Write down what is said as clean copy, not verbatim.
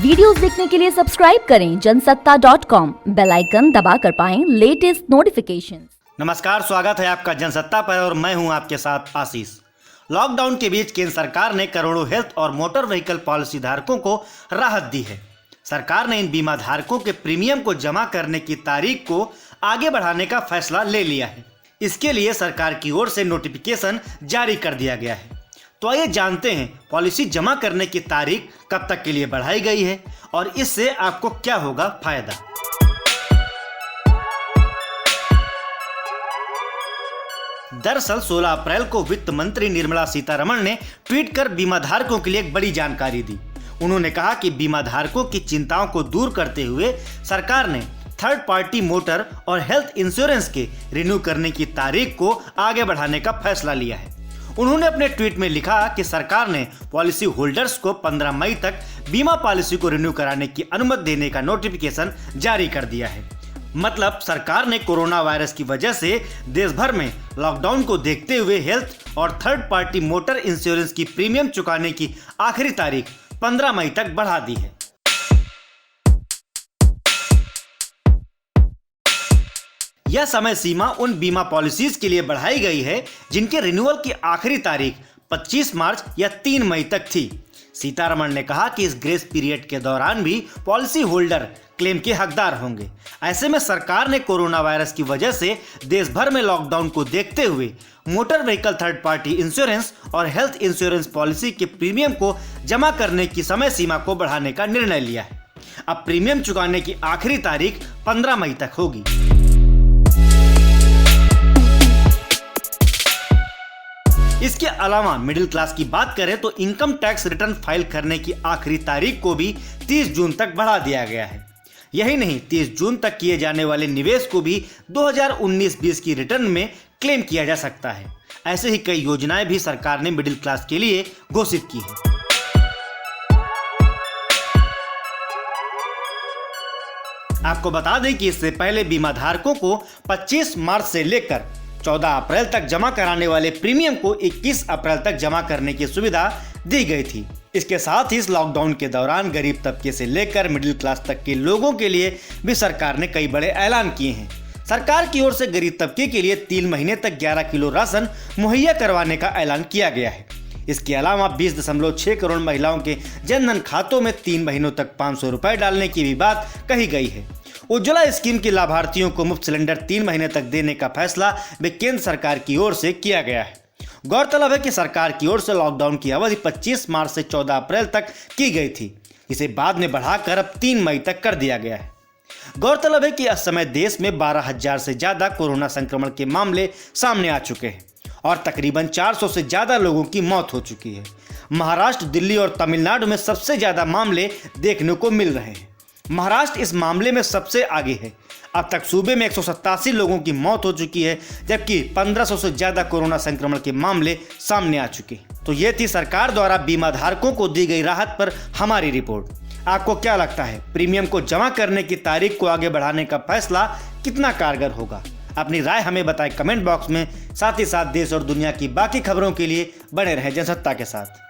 Videos देखने के लिए सब्सक्राइब करें जनसत्ता.com, बेल आइकन दबाकर पाएं लेटेस्ट नोटिफिकेशन। नमस्कार, स्वागत है आपका जनसत्ता पर और मैं हूं आपके साथ आशीष। लॉकडाउन के बीच केंद्र सरकार ने करोड़ों हेल्थ और मोटर व्हीकल पॉलिसी धारकों को राहत दी है। सरकार ने इन बीमा धारकों के प्रीमियम को जमा करने की तारीख को आगे बढ़ाने का फैसला ले लिया है। इसके लिए सरकार की ओर से नोटिफिकेशन जारी कर दिया गया है। तो आइए जानते हैं पॉलिसी जमा करने की तारीख कब तक के लिए बढ़ाई गई है और इससे आपको क्या होगा फायदा। दरअसल 16 अप्रैल को वित्त मंत्री निर्मला सीतारमण ने ट्वीट कर बीमा धारकों के लिए एक बड़ी जानकारी दी। उन्होंने कहा कि बीमा धारकों की चिंताओं को दूर करते हुए सरकार ने थर्ड पार्टी मोटर और हेल्थ इंश्योरेंस के रिन्यू करने की तारीख को आगे बढ़ाने का फैसला लिया है। उन्होंने अपने ट्वीट में लिखा कि सरकार ने पॉलिसी होल्डर्स को 15 मई तक बीमा पॉलिसी को रिन्यू कराने की अनुमति देने का नोटिफिकेशन जारी कर दिया है। मतलब सरकार ने कोरोना वायरस की वजह से देश भर में लॉकडाउन को देखते हुए हेल्थ और थर्ड पार्टी मोटर इंश्योरेंस की प्रीमियम चुकाने की आखिरी तारीख 15 मई तक बढ़ा दी है। यह समय सीमा उन बीमा पॉलिसीज के लिए बढ़ाई गई है जिनके रिन्यूअल की आखिरी तारीख 25 मार्च या 3 मई तक थी। सीतारमण ने कहा कि इस ग्रेस पीरियड के दौरान भी पॉलिसी होल्डर क्लेम के हकदार होंगे। ऐसे में सरकार ने कोरोना वायरस की वजह से देश भर में लॉकडाउन को देखते हुए motor vehicle third party insurance और हेल्थ इंश्योरेंस पॉलिसी के प्रीमियम को जमा करने की समय सीमा को बढ़ाने का निर्णय लिया है। अब प्रीमियम चुकाने की आखिरी तारीख 15 मई तक होगी। इसके अलावा मिडिल क्लास की बात करें तो इनकम टैक्स रिटर्न फाइल करने की आखिरी तारीख को भी 30 जून तक बढ़ा दिया गया है। यही नहीं, 30 जून तक किए जाने वाले निवेश को भी 2019-20 की रिटर्न में क्लेम किया जा सकता है। ऐसे ही कई योजनाएं भी सरकार ने मिडिल क्लास के लिए घोषित की है। आपको बता दें कि इससे पहले बीमा धारकों को 25 मार्च से लेकर 14 अप्रैल तक जमा कराने वाले प्रीमियम को 21 अप्रैल तक जमा करने की सुविधा दी गई थी। इसके साथ ही इस लॉकडाउन के दौरान गरीब तबके से लेकर मिडिल क्लास तक के लोगों के लिए भी सरकार ने कई बड़े ऐलान किए हैं। सरकार की ओर से गरीब तबके के लिए 3 महीने तक 11 किलो राशन मुहैया करवाने का ऐलान किया गया है। इसके अलावा 20.6 करोड़ महिलाओं के जनधन खातों में 3 महीनों तक 500 रुपए डालने की भी बात कही गई है। उज्ज्वला स्कीम के लाभार्थियों को मुफ्त सिलेंडर 3 महीने तक देने का फैसला भी केंद्र सरकार की ओर से किया गया है। गौरतलब है कि सरकार की ओर से लॉकडाउन की अवधि 25 मार्च से 14 अप्रैल तक की गई थी। इसे बाद में बढ़ाकर अब 3 मई तक कर दिया गया है। गौरतलब है कि इस समय देश में 12,000 से ज्यादा कोरोना संक्रमण के मामले सामने आ चुके हैं और तकरीबन 400 से ज्यादा लोगों की मौत हो चुकी है। महाराष्ट्र, दिल्ली और तमिलनाडु में सबसे ज्यादा मामले देखने को मिल रहे हैं। महाराष्ट्र इस मामले में सबसे आगे है। अब तक सूबे में 187 लोगों की मौत हो चुकी है, जबकि 1500 से ज्यादा कोरोना संक्रमण के मामले सामने आ चुके हैं। तो ये थी सरकार द्वारा बीमा धारकों को दी गई राहत पर हमारी रिपोर्ट। आपको क्या लगता है, प्रीमियम को जमा करने की तारीख को आगे बढ़ाने का फैसला कितना कारगर होगा? अपनी राय हमें बताएं कमेंट बॉक्स में। साथ ही साथ देश और दुनिया की बाकी खबरों के लिए बने रहें जनसत्ता के साथ।